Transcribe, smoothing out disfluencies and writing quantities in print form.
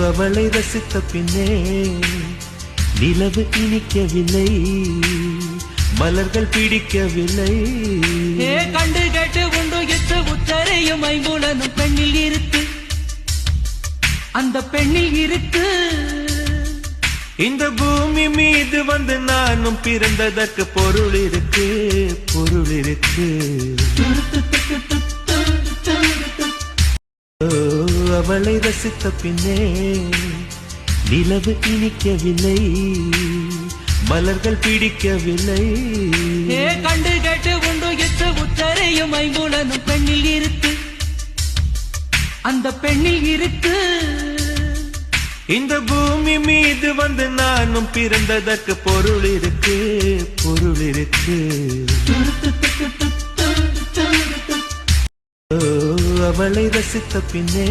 அவளை ரசித்த பின்னே நிலவு இனிக்கவில்லை, மலர்கள் பிடிக்கவில்லை. கண்டு கேட்டு உண்டு எட்டு உத்தரையும் ஐம்புலனும் பெண்ணில் இருக்கு, அந்த பெண்ணில் இருக்கு. இந்த பூமி மீது வந்து நானும் பிறந்ததற்கு பொருள் இருக்கு, பொருள் இருக்கு. அவளை ரசித்த பின்னே நிலவு இனிக்கவில்லை, மலர்கள் பிடிக்கவில்லை. கண்டு கேட்டு உண்டு எட்டு உத்தரையும் ஐம்புலனும் பெண்ணில் இருக்கு, அந்த பெண்ணில் இருக்கு. இந்த பூமி மீது வந்து நானும் பிறந்ததற்கு பொருள் இருக்கு, பொருள் இருக்கு. அவளை ரசித்த பின்னே